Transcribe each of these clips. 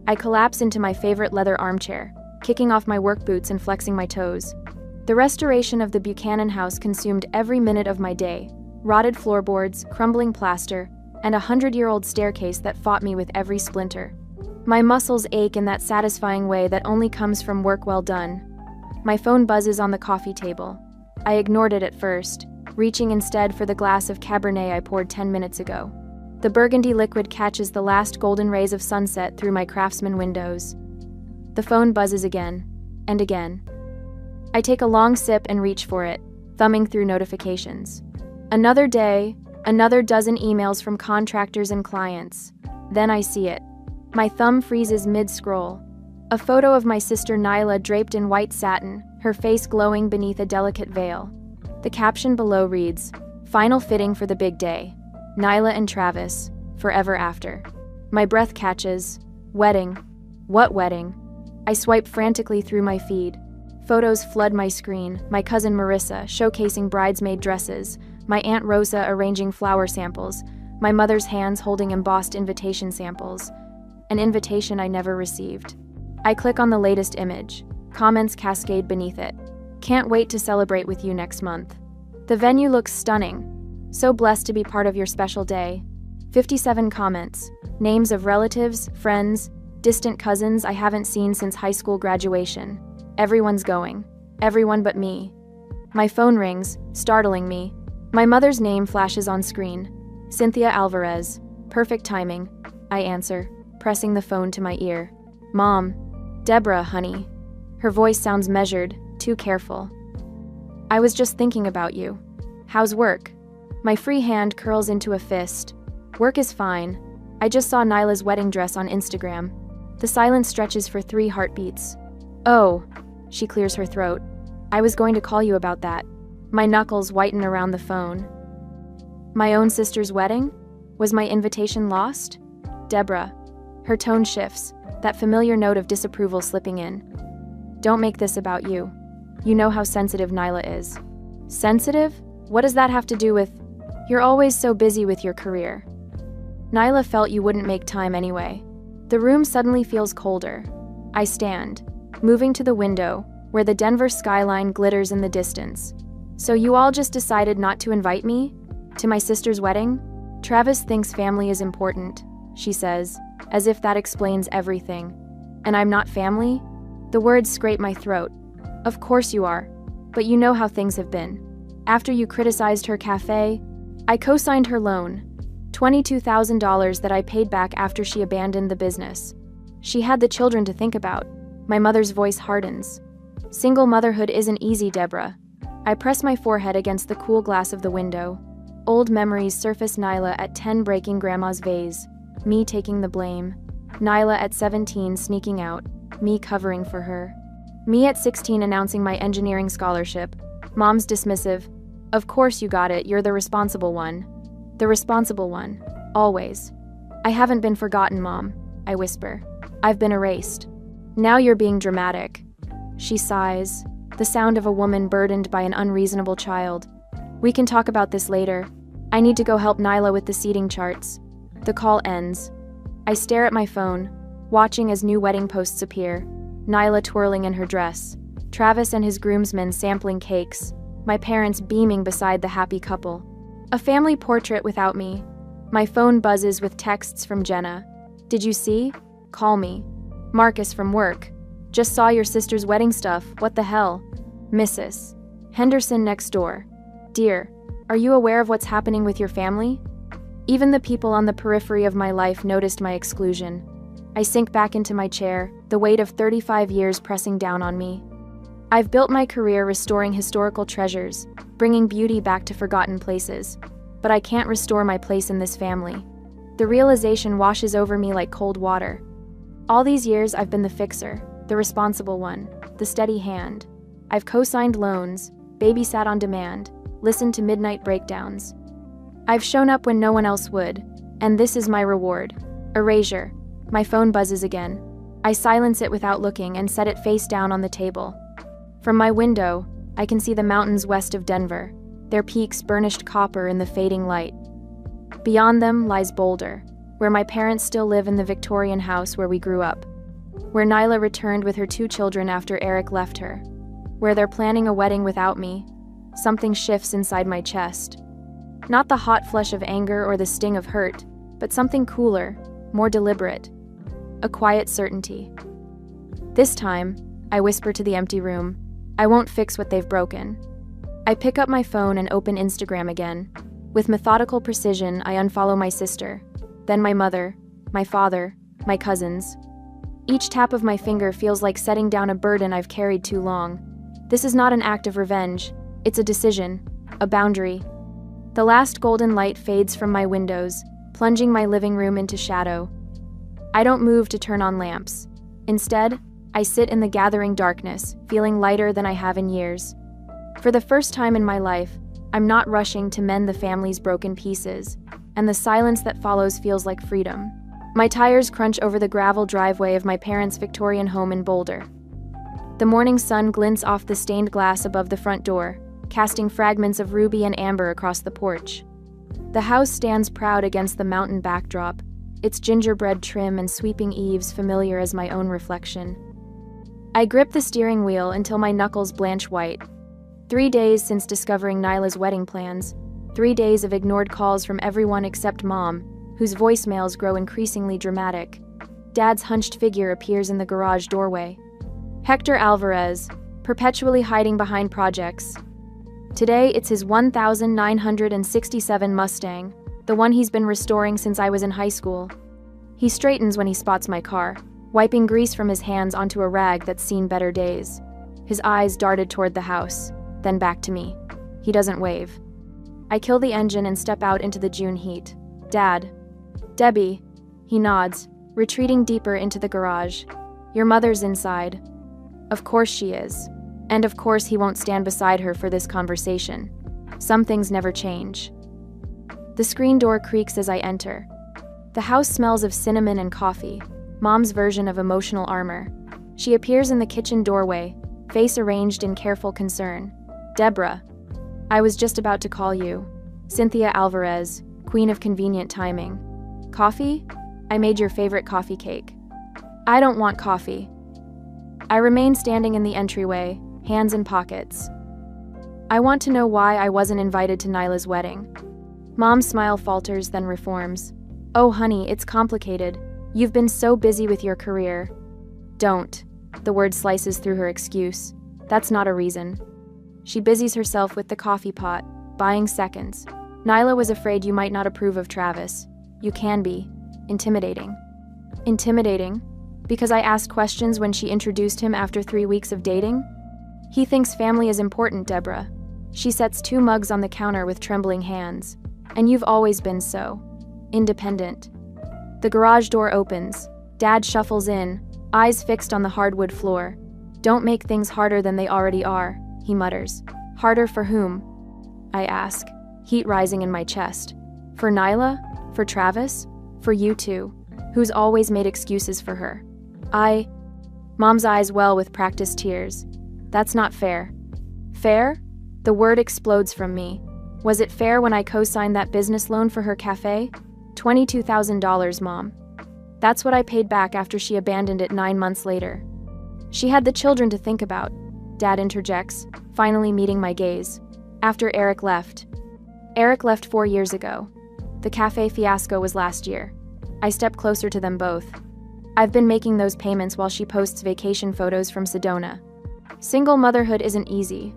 I collapse into my favorite leather armchair, kicking off my work boots and flexing my toes. The restoration of the Buchanan house consumed every minute of my day. Rotted floorboards, crumbling plaster, and a 100-year-old staircase that fought me with every splinter. My muscles ache in that satisfying way that only comes from work well done. My phone buzzes on the coffee table. I ignored it at first, reaching instead for the glass of Cabernet I poured 10 minutes ago. The burgundy liquid catches the last golden rays of sunset through my Craftsman windows. The phone buzzes again, and again. I take a long sip and reach for it, thumbing through notifications. Another day, another dozen emails from contractors and clients. Then I see it. My thumb freezes mid-scroll. A photo of my sister Nyla draped in white satin, her face glowing beneath a delicate veil. The caption below reads, "Final fitting for the big day. Nyla and Travis, forever after." My breath catches. Wedding. What wedding? I swipe frantically through my feed. Photos flood my screen, my cousin Marissa showcasing bridesmaid dresses, my Aunt Rosa arranging flower samples, my mother's hands holding embossed invitation samples. An invitation I never received. I click on the latest image. Comments cascade beneath it. "Can't wait to celebrate with you next month." The venue looks stunning. "So blessed to be part of your special day." 57 comments. Names of relatives, friends, distant cousins I haven't seen since high school graduation. Everyone's going. Everyone but me. My phone rings, startling me. My mother's name flashes on screen. Cynthia Alvarez. Perfect timing. I answer, pressing the phone to my ear. "Mom." "Deborah, honey." Her voice sounds measured, too careful. "I was just thinking about you. How's work?" My free hand curls into a fist. "Work is fine. I just saw Nyla's wedding dress on Instagram." The silence stretches for 3 heartbeats. "Oh," she clears her throat. "I was going to call you about that." My knuckles whiten around the phone. My own sister's wedding? Was my invitation lost? "Deborah." Her tone shifts, that familiar note of disapproval slipping in. "Don't make this about you. You know how sensitive Nyla is." "Sensitive? What does that have to do with—" "You're always so busy with your career." "Nyla felt you wouldn't make time anyway." The room suddenly feels colder. I stand, moving to the window, where the Denver skyline glitters in the distance. "So you all just decided not to invite me? To my sister's wedding?" "Travis thinks family is important," she says, as if that explains everything. "And I'm not family?" The words scrape my throat. "Of course you are. But you know how things have been. After you criticized her cafe, I co-signed her loan. $22,000 that I paid back after she abandoned the business. She had the children to think about." My mother's voice hardens. "Single motherhood isn't easy, Deborah." I press my forehead against the cool glass of the window. Old memories surface. Nyla at 10 breaking grandma's vase. Me taking the blame. Nyla at 17 sneaking out. Me covering for her. Me at 16 announcing my engineering scholarship. Mom's dismissive. "Of course you got it, you're the responsible one." The responsible one. Always. "I haven't been forgotten, Mom," I whisper. "I've been erased." "Now you're being dramatic." She sighs, the sound of a woman burdened by an unreasonable child. "We can talk about this later. I need to go help Nyla with the seating charts." The call ends. I stare at my phone, watching as new wedding posts appear. Nyla twirling in her dress. Travis and his groomsmen sampling cakes. My parents beaming beside the happy couple. A family portrait without me. My phone buzzes with texts from Jenna. "Did you see? Call me." Marcus from work. "Just saw your sister's wedding stuff, what the hell?" Mrs. Henderson next door. "Dear, are you aware of what's happening with your family?" Even the people on the periphery of my life noticed my exclusion. I sink back into my chair, the weight of 35 years pressing down on me. I've built my career restoring historical treasures, bringing beauty back to forgotten places. But I can't restore my place in this family. The realization washes over me like cold water. All these years I've been the fixer, the responsible one, the steady hand. I've co-signed loans, babysat on demand, listened to midnight breakdowns. I've shown up when no one else would, and this is my reward. Erasure. My phone buzzes again. I silence it without looking and set it face down on the table. From my window, I can see the mountains west of Denver, their peaks burnished copper in the fading light. Beyond them lies Boulder, where my parents still live in the Victorian house where we grew up. where Nyla returned with her 2 children after Eric left her, where they're planning a wedding without me. Something shifts inside my chest. Not the hot flush of anger or the sting of hurt, but something cooler, more deliberate. A quiet certainty. This time, I whisper to the empty room, I won't fix what they've broken. I pick up my phone and open Instagram again. With methodical precision, I unfollow my sister, then my mother, my father, my cousins. Each tap of my finger feels like setting down a burden I've carried too long. This is not an act of revenge. It's a decision, a boundary. The last golden light fades from my windows, plunging my living room into shadow. I don't move to turn on lamps. Instead, I sit in the gathering darkness, feeling lighter than I have in years. For the first time in my life, I'm not rushing to mend the family's broken pieces, and the silence that follows feels like freedom. My tires crunch over the gravel driveway of my parents' Victorian home in Boulder. The morning sun glints off the stained glass above the front door, casting fragments of ruby and amber across the porch. The house stands proud against the mountain backdrop, its gingerbread trim and sweeping eaves familiar as my own reflection. I grip the steering wheel until my knuckles blanch white. 3 days since discovering Nyla's wedding plans, 3 days of ignored calls from everyone except Mom, whose voicemails grow increasingly dramatic. Dad's hunched figure appears in the garage doorway. Hector Alvarez, perpetually hiding behind projects. Today, it's his 1967 Mustang, the one he's been restoring since I was in high school. He straightens when he spots my car, wiping grease from his hands onto a rag that's seen better days. His eyes darted toward the house, then back to me. He doesn't wave. I kill the engine and step out into the June heat. Dad. Debbie. He nods, retreating deeper into the garage. Your mother's inside. Of course she is. And of course he won't stand beside her for this conversation. Some things never change. The screen door creaks as I enter. The house smells of cinnamon and coffee, Mom's version of emotional armor. She appears in the kitchen doorway, face arranged in careful concern. Deborah. I was just about to call you. Cynthia Alvarez, queen of convenient timing. Coffee? I made your favorite coffee cake. I don't want coffee. I remain standing in the entryway, hands in pockets. I want to know why I wasn't invited to Nyla's wedding. Mom's smile falters, then reforms. Oh honey, it's complicated. You've been so busy with your career. Don't. The word slices through her excuse. That's not a reason. She busies herself with the coffee pot, buying seconds. Nyla was afraid you might not approve of Travis. You can be. Intimidating. Intimidating? Because I asked questions when she introduced him after 3 weeks of dating? He thinks family is important, Deborah. She sets 2 mugs on the counter with trembling hands. And you've always been so. Independent. The garage door opens. Dad shuffles in, eyes fixed on the hardwood floor. Don't make things harder than they already are, he mutters. Harder for whom? I ask, heat rising in my chest. For Nyla? For Travis? For you two, who's always made excuses for her. Mom's eyes well with practiced tears. That's not fair. Fair? The word explodes from me. Was it fair when I co-signed that business loan for her cafe? $22,000, Mom. That's what I paid back after she abandoned it 9 months later. She had the children to think about, Dad interjects, finally meeting my gaze. After Eric left. Eric left 4 years ago. The cafe fiasco was last year. I stepped closer to them both. I've been making those payments while she posts vacation photos from Sedona. Single motherhood isn't easy,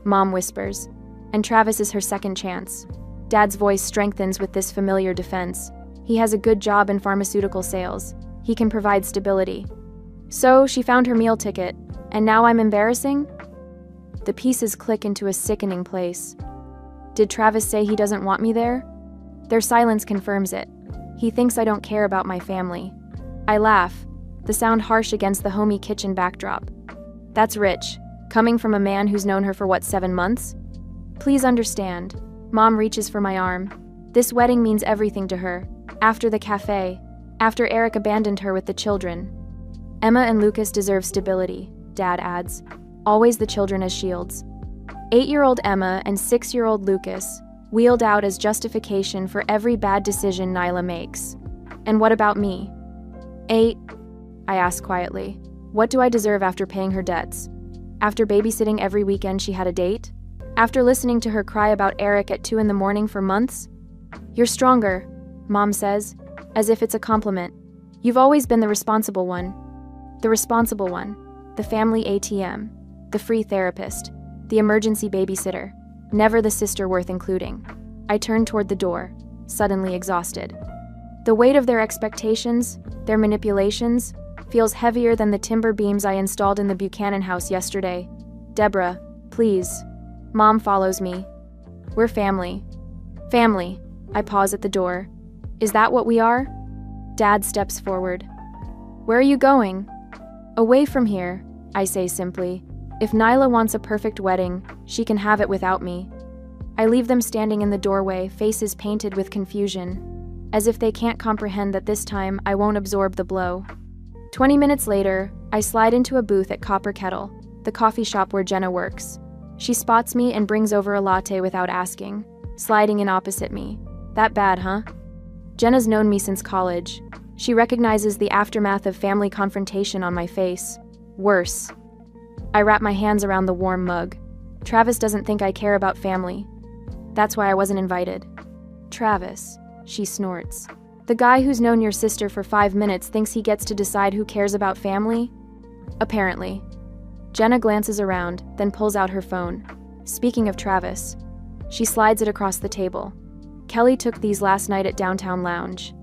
Mom whispers, and Travis is her second chance. Dad's voice strengthens with this familiar defense. He has a good job in pharmaceutical sales. He can provide stability. So she found her meal ticket, and now I'm embarrassing? The pieces click into a sickening place. Did Travis say he doesn't want me there? Their silence confirms it. He thinks I don't care about my family. I laugh, the sound harsh against the homey kitchen backdrop. That's rich, coming from a man who's known her for 7 months? Please understand. Mom reaches for my arm. This wedding means everything to her. After the cafe, after Eric abandoned her with the children. Emma and Lucas deserve stability, Dad adds. Always the children as shields. 8-year-old Emma and 6-year-old Lucas, wheeled out as justification for every bad decision Nyla makes. And what about me? I ask quietly. What do I deserve after paying her debts? After babysitting every weekend she had a date? After listening to her cry about Eric at 2 a.m. for months? You're stronger, Mom says, as if it's a compliment. You've always been the responsible one. The responsible one. The family ATM. The free therapist. The emergency babysitter. Never the sister worth including. I turn toward the door, suddenly exhausted. The weight of their expectations, their manipulations, feels heavier than the timber beams I installed in the Buchanan house yesterday. Deborah, please. Mom follows me. We're family. Family. I pause at the door. Is that what we are? Dad steps forward. Where are you going? Away from here, I say simply. If Nyla wants a perfect wedding, she can have it without me. I leave them standing in the doorway, faces painted with confusion, as if they can't comprehend that this time I won't absorb the blow. 20 minutes later, I slide into a booth at Copper Kettle, the coffee shop where Jenna works. She spots me and brings over a latte without asking, sliding in opposite me. That bad, huh? Jenna's known me since college. She recognizes the aftermath of family confrontation on my face. Worse. I wrap my hands around the warm mug. Travis doesn't think I care about family. That's why I wasn't invited. Travis, she snorts. The guy who's known your sister for 5 minutes thinks he gets to decide who cares about family? Apparently. Jenna glances around, then pulls out her phone. Speaking of Travis, she slides it across the table. Kelly took these last night at Downtown Lounge.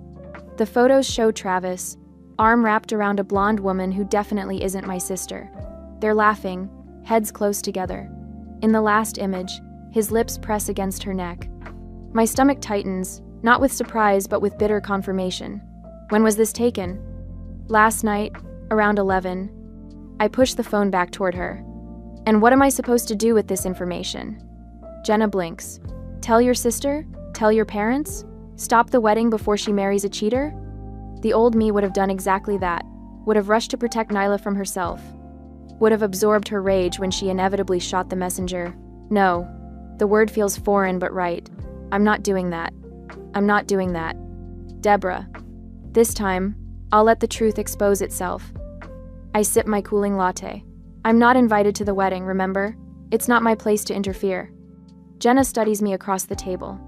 The photos show Travis, arm wrapped around a blonde woman who definitely isn't my sister. They're laughing, heads close together. In the last image, his lips press against her neck. My stomach tightens, not with surprise but with bitter confirmation. When was this taken? Last night, around 11. I push the phone back toward her. And what am I supposed to do with this information? Jenna blinks. Tell your sister? Tell your parents? Stop the wedding before she marries a cheater? The old me would have done exactly that. Would have rushed to protect Nyla from herself. Would have absorbed her rage when she inevitably shot the messenger. No. The word feels foreign but right. I'm not doing that. I'm not doing that. Deborah. This time, I'll let the truth expose itself. I sip my cooling latte. I'm not invited to the wedding, remember? It's not my place to interfere. Jenna studies me across the table.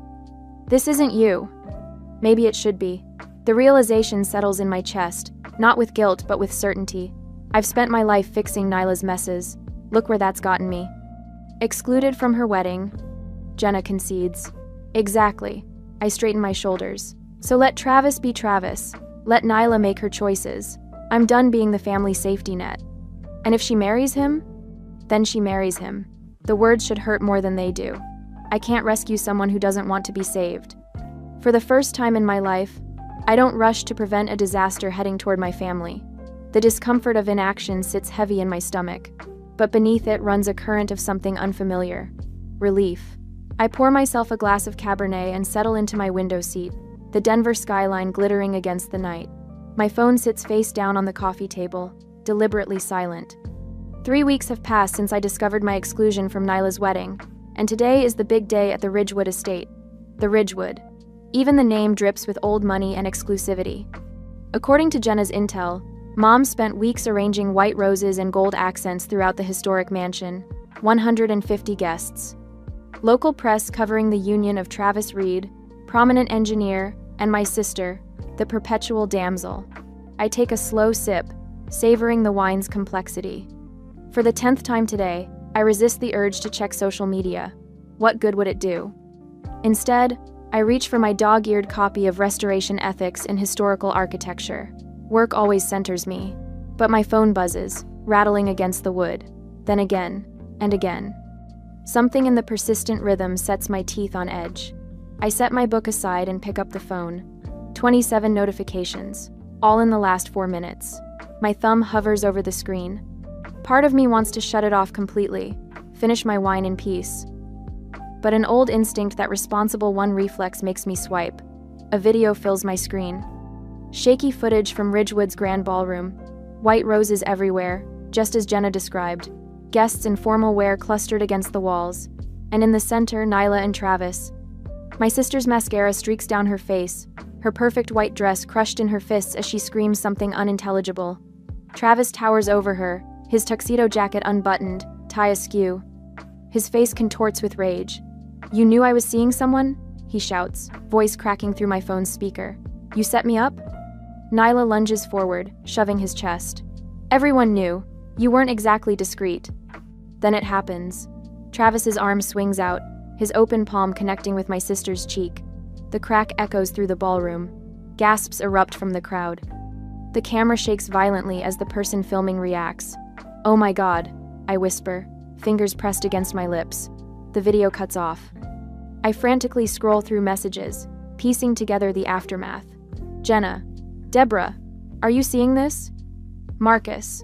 This isn't you. Maybe it should be. The realization settles in my chest, not with guilt but with certainty. I've spent my life fixing Nyla's messes. Look where that's gotten me. Excluded from her wedding, Jenna concedes. Exactly. I straighten my shoulders. So let Travis be Travis. Let Nyla make her choices. I'm done being the family safety net. And if she marries him, then she marries him. The words should hurt more than they do. I can't rescue someone who doesn't want to be saved. For the first time in my life, I don't rush to prevent a disaster heading toward my family. The discomfort of inaction sits heavy in my stomach, but beneath it runs a current of something unfamiliar. Relief. I pour myself a glass of Cabernet and settle into my window seat, the Denver skyline glittering against the night. My phone sits face down on the coffee table, deliberately silent. 3 weeks have passed since I discovered my exclusion from Nyla's wedding, and today is the big day at the Ridgewood estate. The Ridgewood. Even the name drips with old money and exclusivity. According to Jenna's intel, Mom spent weeks arranging white roses and gold accents throughout the historic mansion. 150 guests. Local press covering the union of Travis Reed, prominent engineer, and my sister, the perpetual damsel. I take a slow sip, savoring the wine's complexity. For the 10th time today, I resist the urge to check social media. What good would it do? Instead, I reach for my dog-eared copy of Restoration Ethics in Historical Architecture. Work always centers me, but my phone buzzes, rattling against the wood, then again, and again. Something in the persistent rhythm sets my teeth on edge. I set my book aside and pick up the phone. 27 notifications, all in the last 4 minutes. My thumb hovers over the screen. Part of me wants to shut it off completely, finish my wine in peace. But an old instinct, that responsible one reflex, makes me swipe. A video fills my screen. Shaky footage from Ridgewood's grand ballroom. White roses everywhere, just as Jenna described. Guests in formal wear clustered against the walls. And in the center, Nyla and Travis. My sister's mascara streaks down her face, her perfect white dress crushed in her fists as she screams something unintelligible. Travis towers over her, his tuxedo jacket unbuttoned, tie askew. His face contorts with rage. "You knew I was seeing someone?" he shouts, voice cracking through my phone's speaker. "You set me up?" Nyla lunges forward, shoving his chest. "Everyone knew. You weren't exactly discreet." Then it happens. Travis's arm swings out, his open palm connecting with my sister's cheek. The crack echoes through the ballroom. Gasps erupt from the crowd. The camera shakes violently as the person filming reacts. "Oh my God," I whisper, fingers pressed against my lips. The video cuts off. I frantically scroll through messages, piecing together the aftermath. Jenna. Deborah. Are you seeing this? Marcus.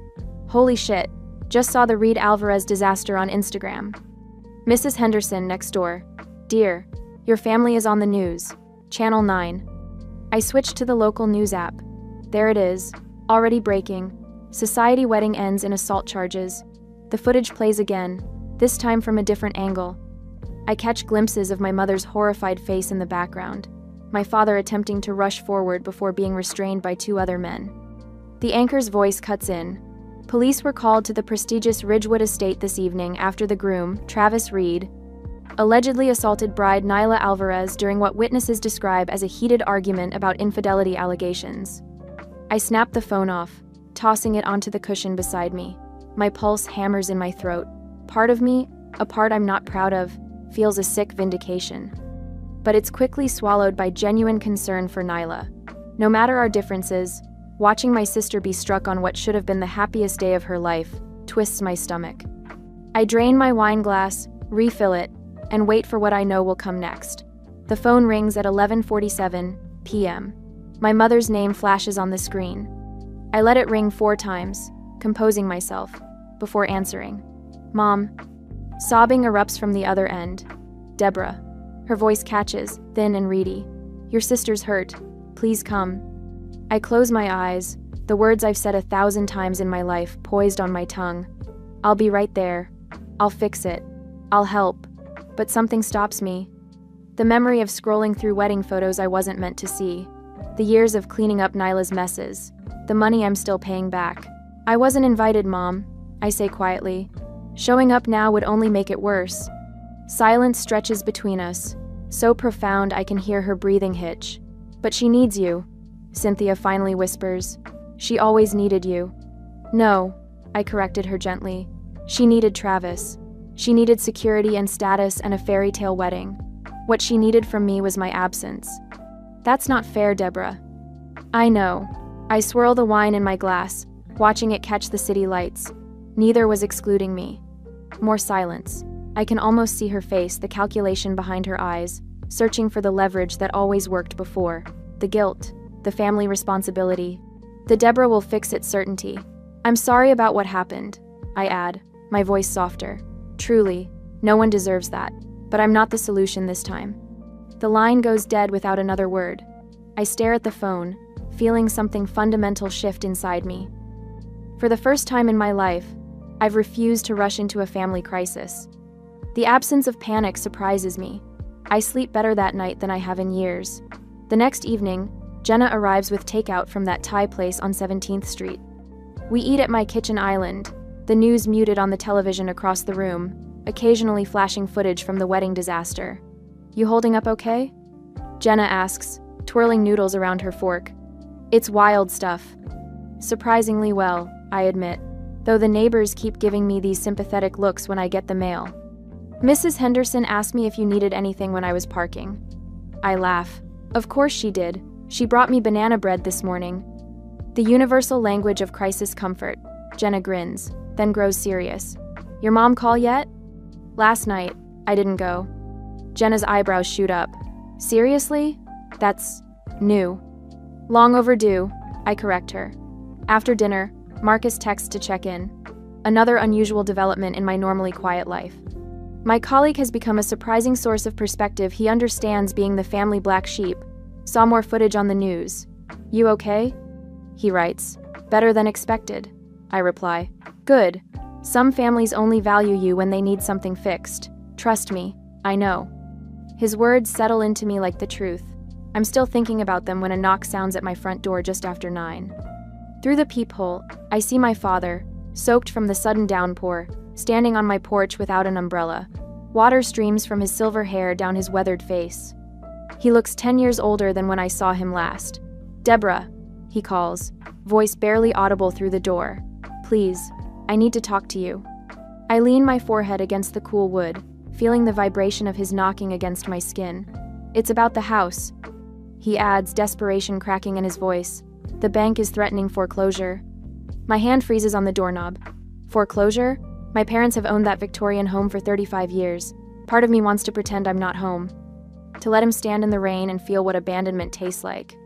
Holy shit. Just saw the Reed Alvarez disaster on Instagram. Mrs. Henderson next door. Dear, your family is on the news. Channel 9. I switch to the local news app. There it is, already breaking. Society wedding ends in assault charges. The footage plays again, this time from a different angle. I catch glimpses of my mother's horrified face in the background, my father attempting to rush forward before being restrained by two other men. The anchor's voice cuts in. Police were called to the prestigious Ridgewood estate this evening after the groom, Travis Reed, allegedly assaulted bride Nyla Alvarez during what witnesses describe as a heated argument about infidelity allegations. I snap the phone off, tossing it onto the cushion beside me. My pulse hammers in my throat. Part of me, a part I'm not proud of, feels a sick vindication. But it's quickly swallowed by genuine concern for Nyla. No matter our differences, watching my sister be struck on what should have been the happiest day of her life twists my stomach. I drain my wine glass, refill it, and wait for what I know will come next. The phone rings at 11:47 p.m. My mother's name flashes on the screen. I let it ring 4 times, composing myself, before answering. Mom. Sobbing erupts from the other end. Deborah. Her voice catches, thin and reedy. Your sister's hurt. Please come. I close my eyes, the words I've said 1,000 times in my life poised on my tongue. I'll be right there. I'll fix it. I'll help. But something stops me. The memory of scrolling through wedding photos I wasn't meant to see. The years of cleaning up Nyla's messes. The money I'm still paying back. I wasn't invited, Mom, I say quietly. Showing up now would only make it worse. Silence stretches between us, so profound I can hear her breathing hitch. But she needs you, Cynthia finally whispers. She always needed you. No, I corrected her gently. She needed Travis. She needed security and status and a fairy tale wedding. What she needed from me was my absence. That's not fair, Deborah. I know. I swirl the wine in my glass, watching it catch the city lights. Neither was excluding me. More silence. I can almost see her face, the calculation behind her eyes, searching for the leverage that always worked before. The guilt, the family responsibility. The Deborah will fix it certainty. I'm sorry about what happened, I add, my voice softer. Truly, no one deserves that, but I'm not the solution this time. The line goes dead without another word. I stare at the phone, feeling something fundamental shift inside me. For the first time in my life, I've refused to rush into a family crisis. The absence of panic surprises me. I sleep better that night than I have in years. The next evening, Jenna arrives with takeout from that Thai place on 17th Street. We eat at my kitchen island, the news muted on the television across the room, occasionally flashing footage from the wedding disaster. You holding up okay? Jenna asks, twirling noodles around her fork. It's wild stuff. Surprisingly well, I admit, though the neighbors keep giving me these sympathetic looks when I get the mail. Mrs. Henderson asked me if you needed anything when I was parking. I laugh. Of course she did. She brought me banana bread this morning. The universal language of crisis comfort. Jenna grins, then grows serious. Your mom call yet? Last night, I didn't go. Jenna's eyebrows shoot up. Seriously? That's new. Long overdue, I correct her. After dinner, Marcus texts to check in. Another unusual development in my normally quiet life. My colleague has become a surprising source of perspective. He understands being the family black sheep. Saw more footage on the news. You okay? He writes. Better than expected, I reply. Good. Some families only value you when they need something fixed. Trust me, I know. His words settle into me like the truth. I'm still thinking about them when a knock sounds at my front door just after 9. Through the peephole, I see my father, soaked from the sudden downpour, standing on my porch without an umbrella. Water streams from his silver hair down his weathered face. He looks 10 years older than when I saw him last. "Deborah," he calls, voice barely audible through the door. "Please, I need to talk to you." I lean my forehead against the cool wood, feeling the vibration of his knocking against my skin. "It's about the house," he adds, desperation cracking in his voice. "The bank is threatening foreclosure." My hand freezes on the doorknob. Foreclosure? My parents have owned that Victorian home for 35 years. Part of me wants to pretend I'm not home, to let him stand in the rain and feel what abandonment tastes like.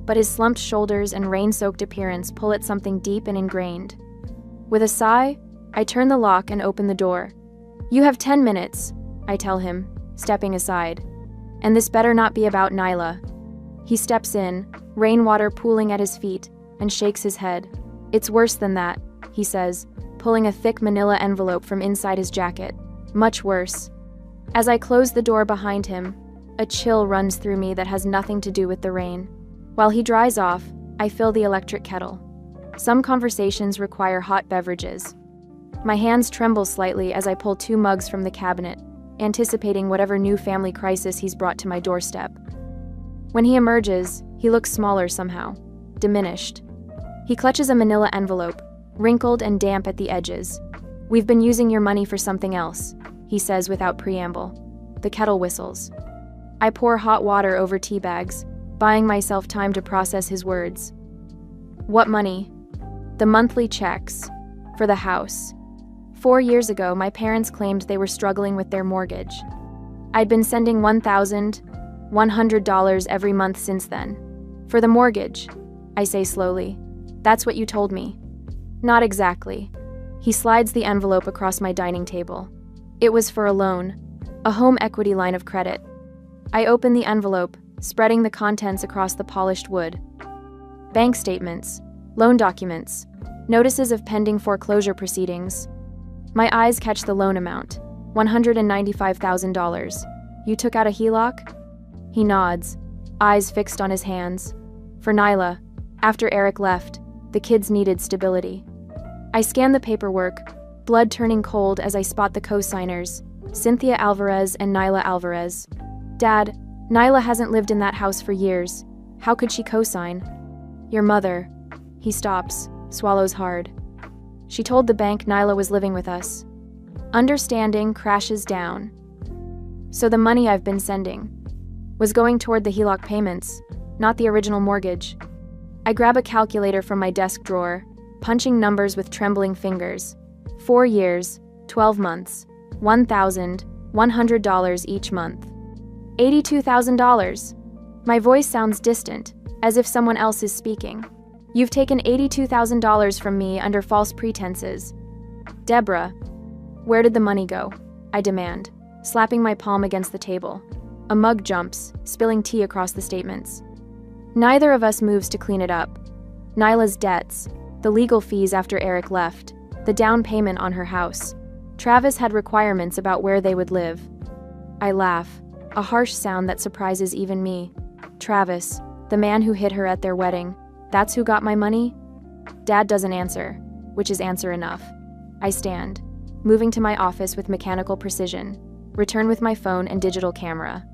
But his slumped shoulders and rain-soaked appearance pull at something deep and ingrained. With a sigh, I turn the lock and open the door. "You have 10 minutes, I tell him, stepping aside. "And this better not be about Nyla." He steps in, rainwater pooling at his feet, and shakes his head. "It's worse than that," he says, pulling a thick manila envelope from inside his jacket. "Much worse." As I close the door behind him, a chill runs through me that has nothing to do with the rain. While he dries off, I fill the electric kettle. Some conversations require hot beverages. My hands tremble slightly as I pull 2 mugs from the cabinet, anticipating whatever new family crisis he's brought to my doorstep. When he emerges, he looks smaller somehow, diminished. He clutches a manila envelope, wrinkled and damp at the edges. "We've been using your money for something else," he says without preamble. The kettle whistles. I pour hot water over tea bags, buying myself time to process his words. "What money?" "The monthly checks. For the house. 4 years ago, my parents claimed they were struggling with their mortgage. I'd been sending $1,100 every month since then. For the mortgage," I say slowly. "That's what you told me." "Not exactly." He slides the envelope across my dining table. "It was for a loan, a home equity line of credit." I open the envelope, spreading the contents across the polished wood. Bank statements, loan documents, notices of pending foreclosure proceedings. My eyes catch the loan amount, $195,000. "You took out a HELOC?" He nods, eyes fixed on his hands. "For Nyla. After Eric left, the kids needed stability." I scan the paperwork, blood turning cold as I spot the co-signers, Cynthia Alvarez and Nyla Alvarez. "Dad, Nyla hasn't lived in that house for years. How could she co-sign?" "Your mother." He stops, swallows hard. "She told the bank Nyla was living with us." Understanding crashes down. "So the money I've been sending was going toward the HELOC payments, not the original mortgage." I grab a calculator from my desk drawer, punching numbers with trembling fingers. 4 years, 12 months, $1,100 each month. $82,000. My voice sounds distant, as if someone else is speaking. "You've taken $82,000 from me under false pretenses." "Deborah, where did the money go?" I demand, slapping my palm against the table. A mug jumps, spilling tea across the statements. Neither of us moves to clean it up. Nyla's debts, the legal fees after Eric left, the down payment on her house. Travis had requirements about where they would live. I laugh, a harsh sound that surprises even me. Travis, the man who hit her at their wedding, that's who got my money? Dad doesn't answer, which is answer enough. I stand, moving to my office with mechanical precision, return with my phone and digital camera.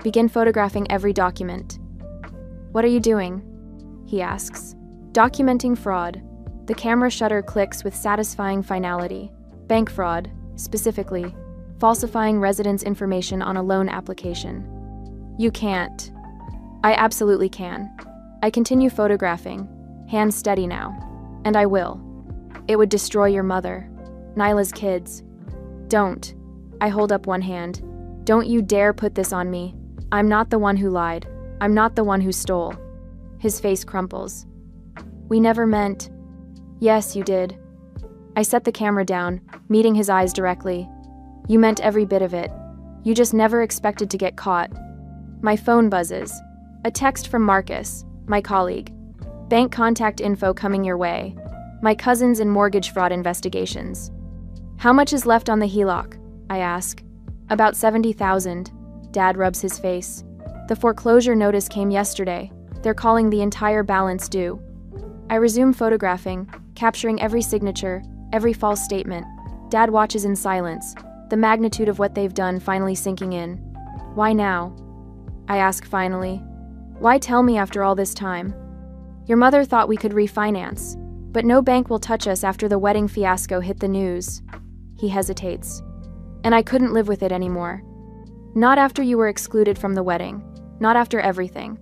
Begin photographing every document. "What are you doing?" he asks. "Documenting fraud." The camera shutter clicks with satisfying finality. Bank fraud, specifically, falsifying residents' information on a loan application. "You can't." I absolutely can. I continue photographing, hands steady now. And I will. "It would destroy your mother. Nyla's kids." "Don't." I hold up one hand. "Don't you dare put this on me. I'm not the one who lied. I'm not the one who stole." His face crumples. "We never meant." "Yes, you did." I set the camera down, meeting his eyes directly. "You meant every bit of it. You just never expected to get caught." My phone buzzes. A text from Marcus, my colleague. "Bank contact info coming your way. My cousin's in mortgage fraud investigations." "How much is left on the HELOC?" I ask. "About 70,000. Dad rubs his face. "The foreclosure notice came yesterday. They're calling the entire balance due." I resume photographing, capturing every signature, every false statement. Dad watches in silence, the magnitude of what they've done finally sinking in. Why now? I ask finally. Why tell me after all this time? Your mother thought we could refinance, but no bank will touch us after the wedding fiasco hit the news. He hesitates. And I couldn't live with it anymore. Not after you were excluded from the wedding. Not after everything.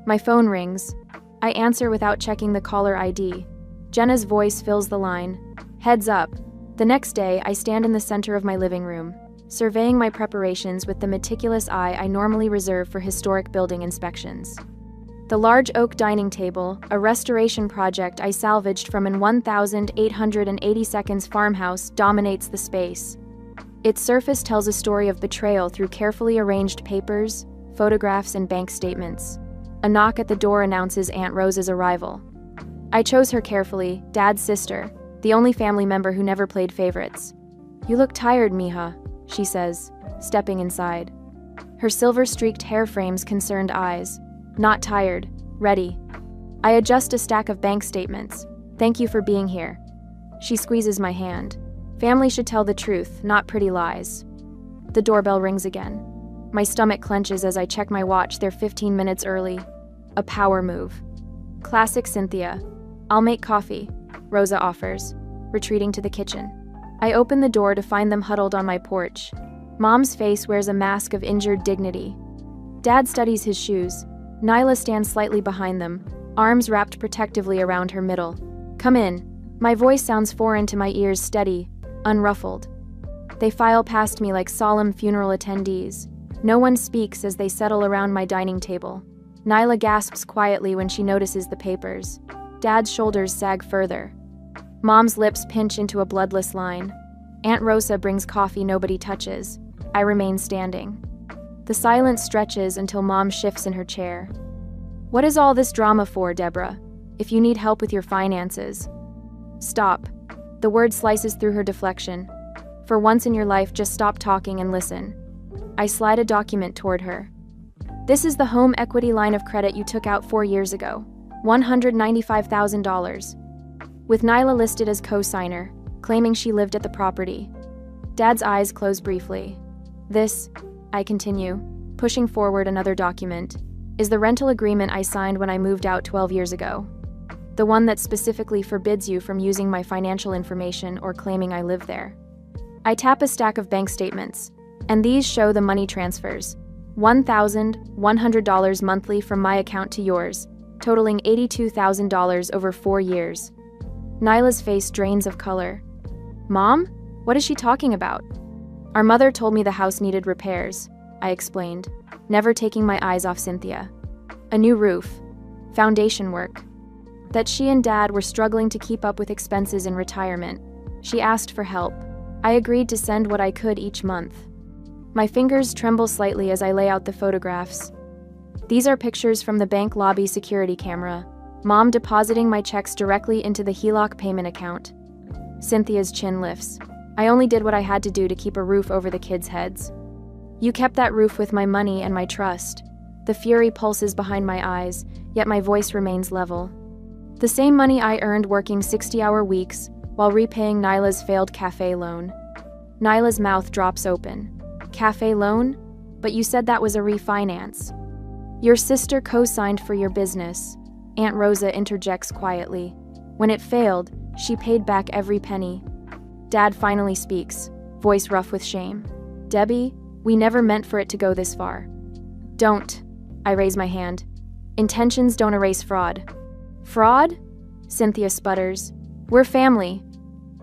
My phone rings. I answer without checking the caller ID. Jenna's voice fills the line. Heads up. The next day, I stand in the center of my living room, surveying my preparations with the meticulous eye I normally reserve for historic building inspections. The large oak dining table, a restoration project I salvaged from an 1,882 farmhouse, dominates the space. Its surface tells a story of betrayal through carefully arranged papers, photographs, and bank statements. A knock at the door announces Aunt Rosa's arrival. I chose her carefully, Dad's sister, the only family member who never played favorites. You look tired, Mija, she says, stepping inside. Her silver-streaked hair frames concerned eyes. Not tired, ready. I adjust a stack of bank statements. Thank you for being here. She squeezes my hand. Family should tell the truth, not pretty lies. The doorbell rings again. My stomach clenches as I check my watch. They're 15 minutes early. A power move. Classic Cynthia. I'll make coffee, Rosa offers, retreating to the kitchen. I open the door to find them huddled on my porch. Mom's face wears a mask of injured dignity. Dad studies his shoes. Nyla stands slightly behind them, arms wrapped protectively around her middle. Come in. My voice sounds foreign to my ears, steady, unruffled. They file past me like solemn funeral attendees. No one speaks as they settle around my dining table. Nyla gasps quietly when she notices the papers. Dad's shoulders sag further. Mom's lips pinch into a bloodless line. Aunt Rosa brings coffee nobody touches. I remain standing. The silence stretches until Mom shifts in her chair. What is all this drama for, Deborah? If you need help with your finances. Stop. The word slices through her deflection. For once in your life, just stop talking and listen. I slide a document toward her. This is the home equity line of credit you took out 4 years ago. $195,000. With Nyla listed as co-signer, claiming she lived at the property. Dad's eyes close briefly. This, I continue, pushing forward another document, is the rental agreement I signed when I moved out 12 years ago. The one that specifically forbids you from using my financial information or claiming I live there. I tap a stack of bank statements, and these show the money transfers. $1,100 monthly from my account to yours, totaling $82,000 over 4 years. Nyla's face drains of color. Mom? What is she talking about? Our mother told me the house needed repairs, I explained, never taking my eyes off Cynthia. A new roof. Foundation work. That she and Dad were struggling to keep up with expenses in retirement. She asked for help. I agreed to send what I could each month. My fingers tremble slightly as I lay out the photographs. These are pictures from the bank lobby security camera. Mom depositing my checks directly into the HELOC payment account. Cynthia's chin lifts. I only did what I had to do to keep a roof over the kids' heads. You kept that roof with my money and my trust. The fury pulses behind my eyes, yet my voice remains level. The same money I earned working 60-hour weeks while repaying Nyla's failed cafe loan. Nyla's mouth drops open. Cafe loan? But you said that was a refinance. Your sister co-signed for your business. Aunt Rosa interjects quietly. When it failed, she paid back every penny. Dad finally speaks, voice rough with shame. Debbie, we never meant for it to go this far. Don't. I raise my hand. Intentions don't erase fraud. Fraud? Cynthia sputters. We're family.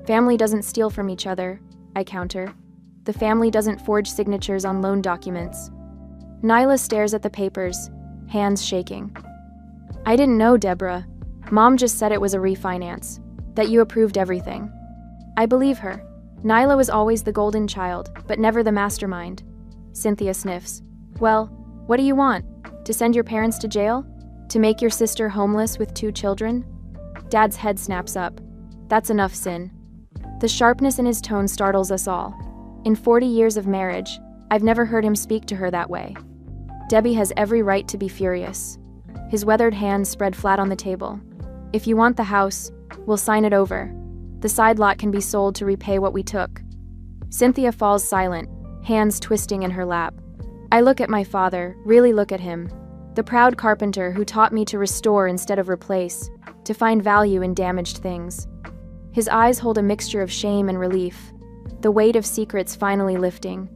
Family doesn't steal from each other, I counter. The family doesn't forge signatures on loan documents. Nyla stares at the papers, hands shaking. I didn't know, Deborah. Mom just said it was a refinance, that you approved everything. I believe her. Nyla was always the golden child, but never the mastermind. Cynthia sniffs. Well, what do you want? To send your parents to jail? To make your sister homeless with 2 children? Dad's head snaps up. That's enough, Sin. The sharpness in his tone startles us all. In 40 years of marriage, I've never heard him speak to her that way. Debbie has every right to be furious. His weathered hands spread flat on the table. If you want the house, we'll sign it over. The side lot can be sold to repay what we took. Cynthia falls silent, hands twisting in her lap. I look at my father, really look at him. The proud carpenter who taught me to restore instead of replace, to find value in damaged things. His eyes hold a mixture of shame and relief, the weight of secrets finally lifting.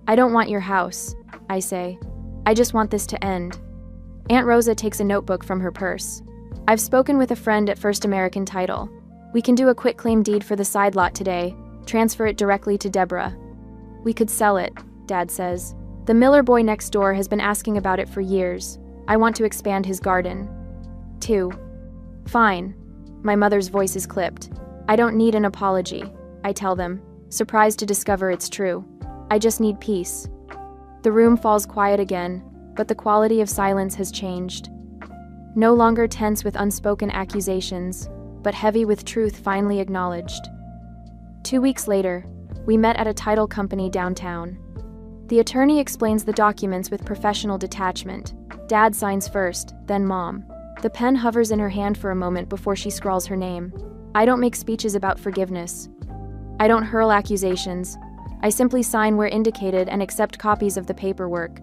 I don't want your house, I say. I just want this to end. Aunt Rosa takes a notebook from her purse. I've spoken with a friend at First American Title. We can do a quitclaim deed for the side lot today, transfer it directly to Deborah. We could sell it, Dad says. The Miller boy next door has been asking about it for years. I want to expand his garden. 2. Fine. My mother's voice is clipped. I don't need an apology, I tell them, surprised to discover it's true. I just need peace. The room falls quiet again, but the quality of silence has changed. No longer tense with unspoken accusations, but heavy with truth finally acknowledged. 2 weeks later, we met at a title company downtown. The attorney explains the documents with professional detachment. Dad signs first, then Mom. The pen hovers in her hand for a moment before she scrawls her name. I don't make speeches about forgiveness. I don't hurl accusations. I simply sign where indicated and accept copies of the paperwork.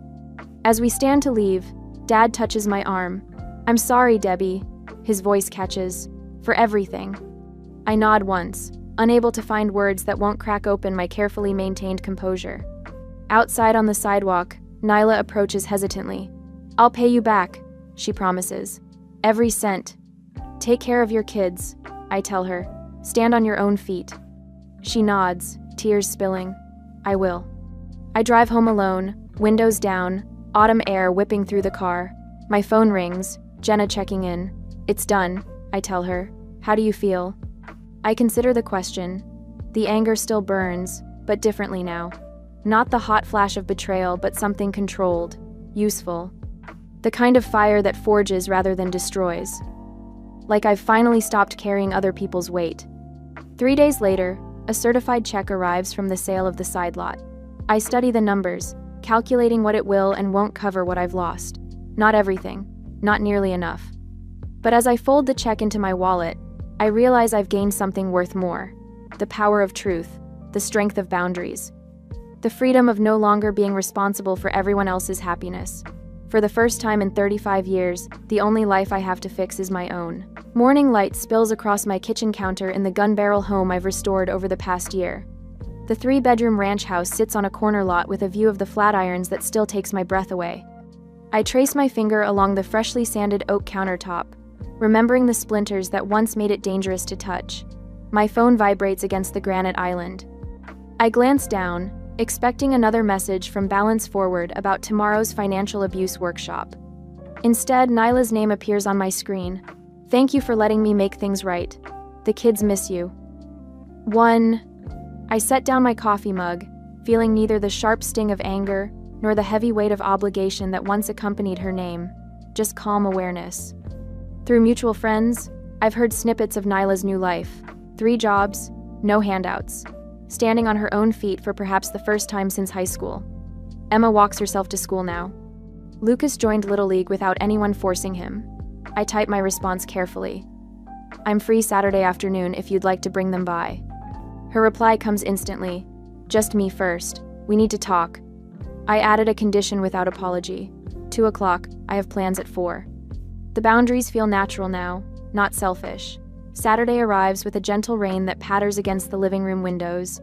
As we stand to leave, Dad touches my arm. I'm sorry, Debbie, his voice catches, for everything. I nod once, unable to find words that won't crack open my carefully maintained composure. Outside on the sidewalk, Nyla approaches hesitantly. I'll pay you back, she promises. Every cent. Take care of your kids, I tell her. Stand on your own feet. She nods, tears spilling. I will. I drive home alone, windows down, autumn air whipping through the car. My phone rings, Jenna checking in. It's done, I tell her. How do you feel? I consider the question. The anger still burns, but differently now. Not the hot flash of betrayal, but something controlled, useful. The kind of fire that forges rather than destroys. Like I've finally stopped carrying other people's weight. 3 days later, a certified check arrives from the sale of the side lot. I study the numbers, calculating what it will and won't cover what I've lost. Not everything, not nearly enough. But as I fold the check into my wallet, I realize I've gained something worth more. The power of truth, the strength of boundaries. The freedom of no longer being responsible for everyone else's happiness. For the first time in 35 years, the only life I have to fix is my own. Morning light spills across my kitchen counter in the gun barrel home I've restored over the past year. The 3-bedroom ranch house sits on a corner lot with a view of the flatirons that still takes my breath away. I trace my finger along the freshly sanded oak countertop, remembering the splinters that once made it dangerous to touch. My phone vibrates against the granite island. I glance down, expecting another message from Balance Forward about tomorrow's financial abuse workshop. Instead, Nyla's name appears on my screen. Thank you for letting me make things right. The kids miss you. 1. I set down my coffee mug, feeling neither the sharp sting of anger nor the heavy weight of obligation that once accompanied her name, just calm awareness. Through mutual friends, I've heard snippets of Nyla's new life. 3 jobs, no handouts. Standing on her own feet for perhaps the first time since high school. Emma walks herself to school now. Lucas joined Little League without anyone forcing him. I type my response carefully. I'm free Saturday afternoon if you'd like to bring them by. Her reply comes instantly. Just me first. We need to talk. I added a condition without apology. 2 o'clock, I have plans at 4. The boundaries feel natural now, not selfish. Saturday arrives with a gentle rain that patters against the living room windows.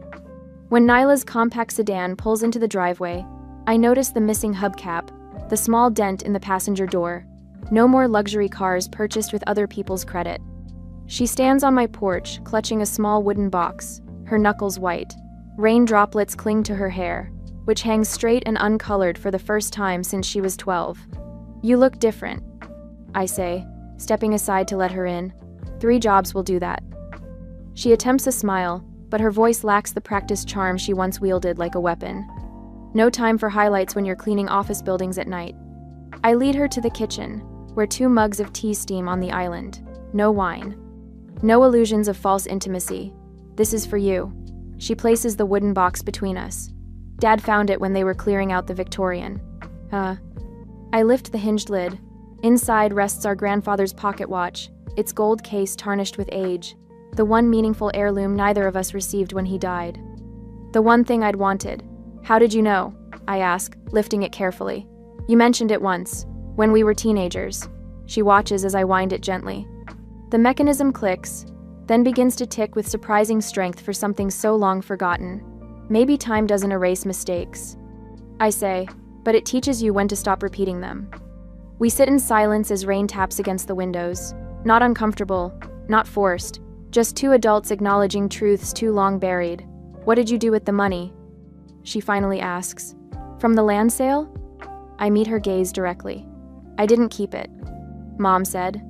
When Nyla's compact sedan pulls into the driveway, I notice the missing hubcap, the small dent in the passenger door. No more luxury cars purchased with other people's credit. She stands on my porch, clutching a small wooden box, her knuckles white. Rain droplets cling to her hair, which hangs straight and uncolored for the first time since she was 12. You look different, I say, stepping aside to let her in. 3 jobs will do that. She attempts a smile, but her voice lacks the practiced charm she once wielded like a weapon. No time for highlights when you're cleaning office buildings at night. I lead her to the kitchen, where 2 mugs of tea steam on the island. No wine. No illusions of false intimacy. This is for you. She places the wooden box between us. Dad found it when they were clearing out the Victorian. I lift the hinged lid. Inside rests our grandfather's pocket watch, its gold case tarnished with age, the one meaningful heirloom neither of us received when he died. The one thing I'd wanted. How did you know? I ask, lifting it carefully. You mentioned it once, when we were teenagers. She watches as I wind it gently. The mechanism clicks, then begins to tick with surprising strength for something so long forgotten. Maybe time doesn't erase mistakes, I say, but it teaches you when to stop repeating them. We sit in silence as rain taps against the windows. Not uncomfortable, not forced, just two adults acknowledging truths too long buried. What did you do with the money? She finally asks. From the land sale? I meet her gaze directly. I didn't keep it, Mom said.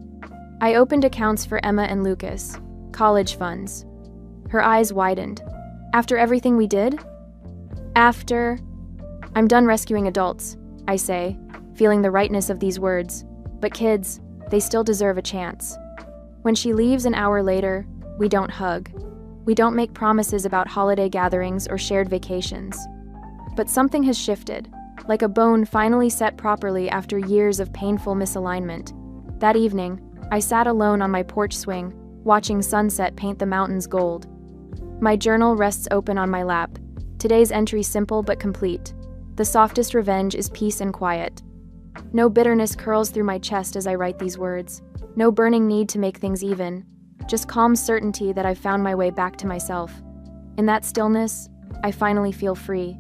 I opened accounts for Emma and Lucas, college funds. Her eyes widened. After everything we did? After... I'm done rescuing adults, I say, feeling the rightness of these words. But kids, they still deserve a chance. When she leaves an hour later, we don't hug. We don't make promises about holiday gatherings or shared vacations. But something has shifted, like a bone finally set properly after years of painful misalignment. That evening, I sat alone on my porch swing, watching sunset paint the mountains gold. My journal rests open on my lap, today's entry simple but complete. The softest revenge is peace and quiet. No bitterness curls through my chest as I write these words. No burning need to make things even. Just calm certainty that I've found my way back to myself. In that stillness, I finally feel free.